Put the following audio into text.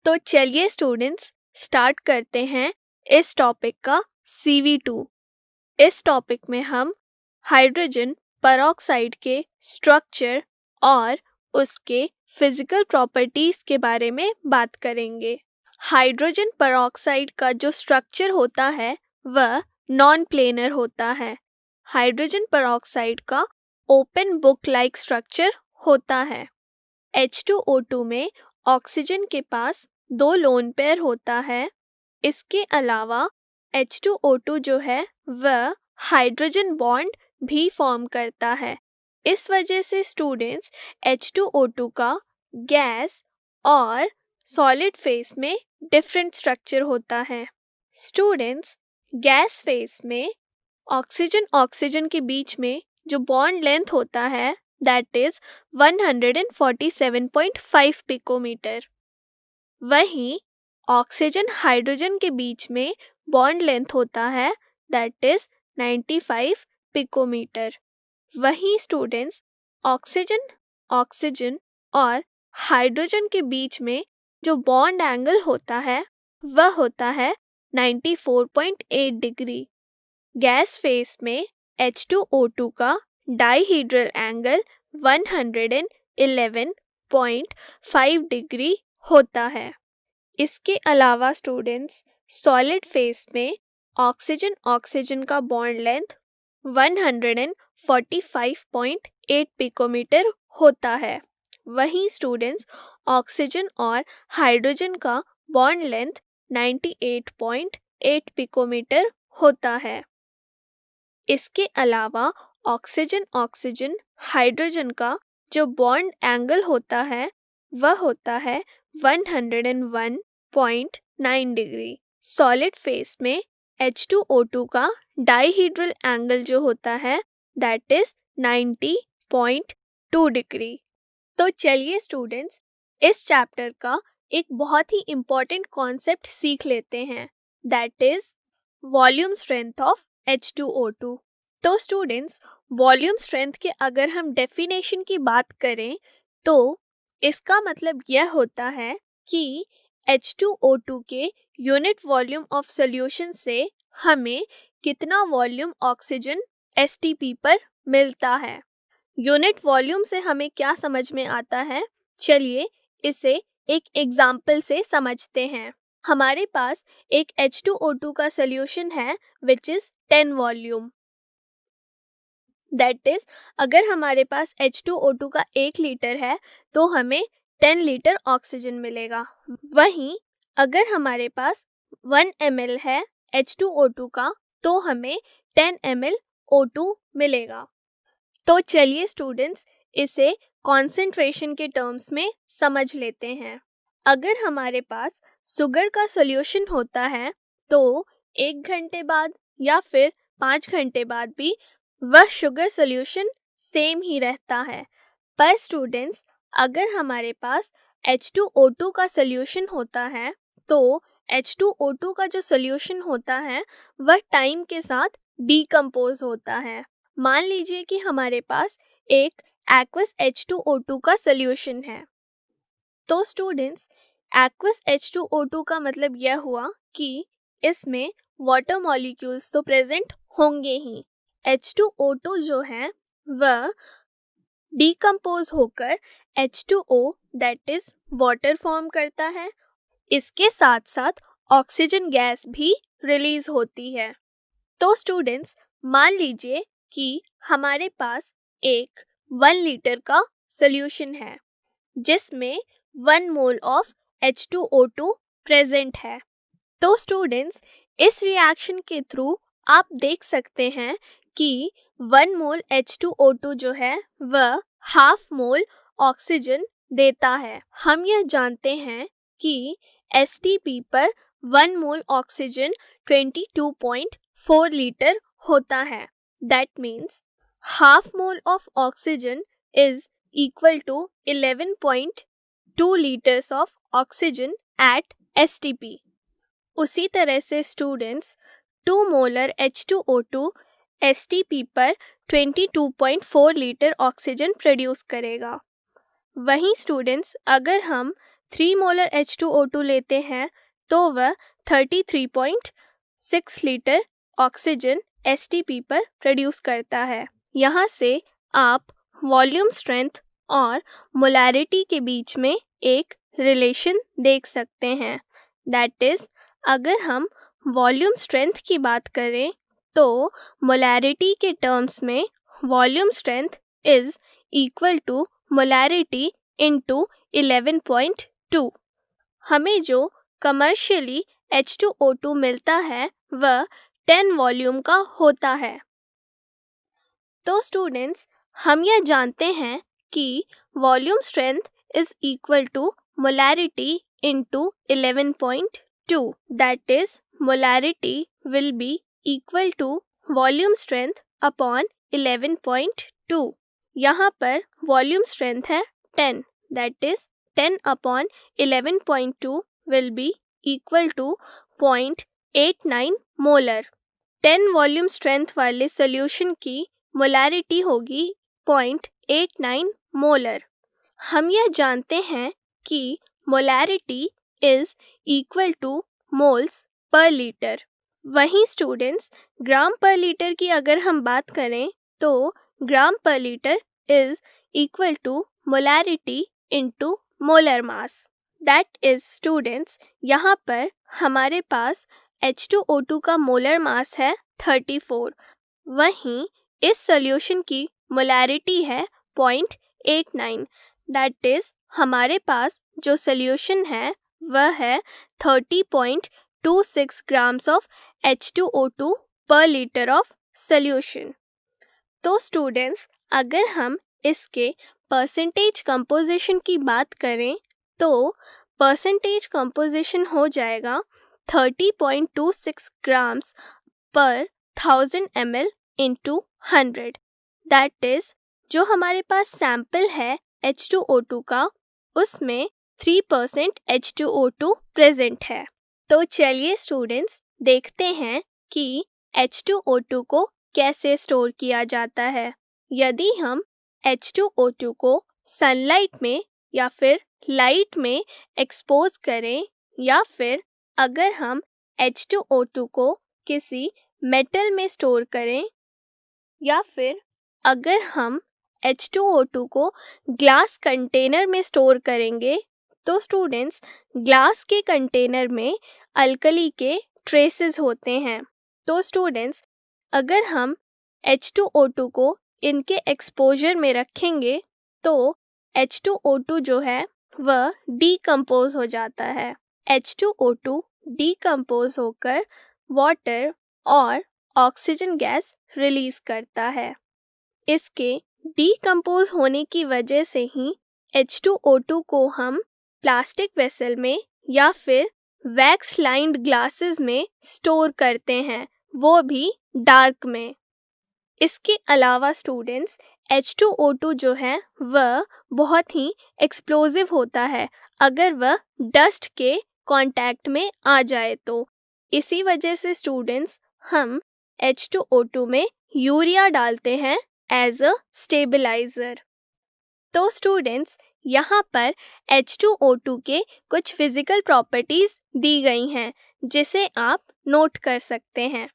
तो चलिए students start करते हैं इस टॉपिक का CV2। इस टॉपिक में हम हाइड्रोजन पेरोक्साइड के स्ट्रक्चर और उसके फिजिकल प्रॉपर्टीज के बारे में बात करेंगे। हाइड्रोजन पेरोक्साइड का जो स्ट्रक्चर होता है वह नॉन प्लेनर होता है। हाइड्रोजन पेरोक्साइड का ओपन बुक लाइक स्ट्रक्चर होता है। H2O2 में ऑक्सीजन के पास 2 लोन पेयर होता है। इसके अलावा H2O2 जो है वह हाइड्रोजन बॉन्ड भी फॉर्म करता है। इस वजह से स्टूडेंट्स H2O2 का गैस और सॉलिड फेस में डिफरेंट स्ट्रक्चर होता है। स्टूडेंट्स गैस फेस में ऑक्सीजन के बीच में जो बॉन्ड लेंथ होता है दैट इज 147.5 पिकोमीटर। वहीं ऑक्सीजन हाइड्रोजन के बीच में बॉन्ड लेंथ होता है दैट इज 95 पिकोमीटर। वहीं स्टूडेंट्स ऑक्सीजन और हाइड्रोजन के बीच में जो बॉन्ड एंगल होता है वह होता है 94.8 डिग्री। गैस फेस में H2O2 का डाइहीड्रल एंगल 111.5 डिग्री होता है। इसके अलावा स्टूडेंट्स सॉलिड फेस में ऑक्सीजन का बॉन्ड लेंथ 145.8 पिकोमीटर होता है। वहीं स्टूडेंट्स ऑक्सीजन और हाइड्रोजन का बॉन्ड लेंथ 98.8 पिकोमीटर होता है। इसके अलावा ऑक्सीजन हाइड्रोजन का जो बॉन्ड एंगल होता है वह होता है 101.9 डिग्री। सॉलिड फेस में H2O2 का डाइहीड्रल एंगल जो होता है दैट इज 90.2 डिग्री। तो चलिए स्टूडेंट्स इस चैप्टर का एक बहुत ही इम्पोर्टेंट कॉन्सेप्ट सीख लेते हैं that is volume strength of H2O2। तो स्टूडेंट्स वॉल्यूम स्ट्रेंथ के अगर हम डेफिनेशन की बात करें तो इसका मतलब यह होता है कि H2O2 के यूनिट वॉल्यूम ऑफ सॉल्यूशन से हमें कितना वॉल्यूम ऑक्सीजन STP पर मिलता है। यूनिट वॉल्यूम से हमें क्या समझ में आता है, चलिए इसे एक एग्जाम्पल से समझते हैं। हमारे पास एक H2O2 का सॉल्यूशन है which is 10 volume. That is अगर हमारे पास H2O2 का 1 लीटर है तो हमें 10 लीटर ऑक्सीजन मिलेगा। वहीं अगर हमारे पास 1 ml है H2O2 का तो हमें 10 ml O2 मिलेगा। तो चलिए स्टूडेंट्स इसे कॉन्सेंट्रेशन के टर्म्स में समझ लेते हैं। अगर हमारे पास शुगर का सॉल्यूशन होता है तो 1 घंटे बाद या फिर 5 घंटे बाद भी वह शुगर सॉल्यूशन सेम ही रहता है। पर स्टूडेंट्स अगर हमारे पास H2O2 का सॉल्यूशन होता है तो H2O2 का जो सॉल्यूशन होता है वह टाइम के साथ डीकम्पोज होता है। मान लीजिए कि हमारे पास एक एक्वस H2O2 का सॉल्यूशन है। तो स्टूडेंट्स एक्वस H2O2 का मतलब यह हुआ कि इसमें वाटर मॉलिक्यूल्स तो प्रेजेंट होंगे ही। H2O2 जो है वह डीकम्पोज होकर H2O that is water form करता है। इसके साथ साथ ऑक्सीजन गैस भी रिलीज होती है। तो स्टूडेंट्स मान लीजिए कि हमारे पास एक 1 लीटर का सॉल्यूशन है जिसमें 1 मोल ऑफ H2O2 प्रेजेंट है। तो स्टूडेंट्स इस रिएक्शन के थ्रू आप देख सकते हैं कि 1 मोल H2O2 जो है वह हाफ मोल ऑक्सीजन देता है। हम यह जानते हैं कि STP पर 1 मोल ऑक्सीजन 22.4 लीटर होता है। That means half mole of oxygen is equal to 11.2 litres of oxygen at STP। उसी तरह से स्टूडेंट्स 2 मोलर H2O2 STP पर 22.4 लीटर ऑक्सीजन प्रोड्यूस करेगा। वहीं स्टूडेंट्स अगर हम 3 मोलर H2O2 लेते हैं तो वह 33.6 लीटर ऑक्सीजन STP पर प्रोड्यूस करता है। यहाँ से आप वॉल्यूम स्ट्रेंथ और मोलैरिटी के बीच में एक रिलेशन देख सकते हैं। दैट इज़, अगर हम वॉल्यूम स्ट्रेंथ की बात करें तो मोलैरिटी के टर्म्स में volume strength is equal to molarity into 11.2। हमें जो कमर्शियली H2O2 मिलता है वह 10 वॉल्यूम का होता है। तो स्टूडेंट्स, हम यह जानते हैं कि volume strength is equal to molarity into 11.2। That is, molarity will be equal to volume strength upon 11.2। यहाँ पर वॉल्यूम स्ट्रेंथ है 10, that is 10 upon 11.2 will be equal to 0.89 molar. 10 volume strength वाले सोल्यूशन की मोलैरिटी होगी 0.89 molar. हम यह जानते हैं कि molarity is equal to moles per litre. वहीं स्टूडेंट्स, ग्राम पर लीटर की अगर हम बात करें तो gram per litre is equal to molarity into molar mass. That is students, यहाँ पर हमारे पास H2O2 का मोलर मास है 34, वहीं इस सॉल्यूशन की मोलैरिटी है 0.89। दैट इज, हमारे पास जो सॉल्यूशन है वह है 30.26 ग्राम्स ऑफ H2O2 पर लीटर ऑफ सॉल्यूशन। तो स्टूडेंट्स, अगर हम इसके परसेंटेज कंपोजिशन की बात करें तो परसेंटेज कंपोजिशन हो जाएगा 30.26 ग्राम्स पर 1000 ml इंटू 100। दैट इज, जो हमारे पास सैंपल है H2O2 का उसमें 3% H2O2 प्रेजेंट है। तो चलिए स्टूडेंट्स, देखते हैं कि H2O2 को कैसे स्टोर किया जाता है। यदि हम H2O2 को सनलाइट में या फिर लाइट में एक्सपोज करें, या फिर अगर हम H2O2 को किसी मेटल में स्टोर करें, या फिर अगर हम H2O2 को ग्लास कंटेनर में स्टोर करेंगे तो स्टूडेंट्स, ग्लास के कंटेनर में अल्कली के ट्रेसेस होते हैं। तो स्टूडेंट्स, अगर हम H2O2 को इनके एक्सपोजर में रखेंगे तो H2O2 जो है वह डीकम्पोज हो जाता है। H2O2 डीकम्पोज होकर वाटर और ऑक्सीजन गैस रिलीज करता है। इसके डीकम्पोज होने की वजह से ही H2O2 को हम प्लास्टिक वेसल में या फिर वैक्स लाइंड ग्लासेस में स्टोर करते हैं, वो भी डार्क में। इसके अलावा स्टूडेंट्स, H2O2 जो है वह बहुत ही एक्सप्लोजिव होता है अगर वह डस्ट के कांटेक्ट में आ जाए तो। इसी वजह से स्टूडेंट्स, हम H2O2 में यूरिया डालते हैं एज अ स्टेबलाइजर। तो स्टूडेंट्स, यहाँ पर H2O2 के कुछ फिजिकल प्रॉपर्टीज दी गई हैं जिसे आप नोट कर सकते हैं।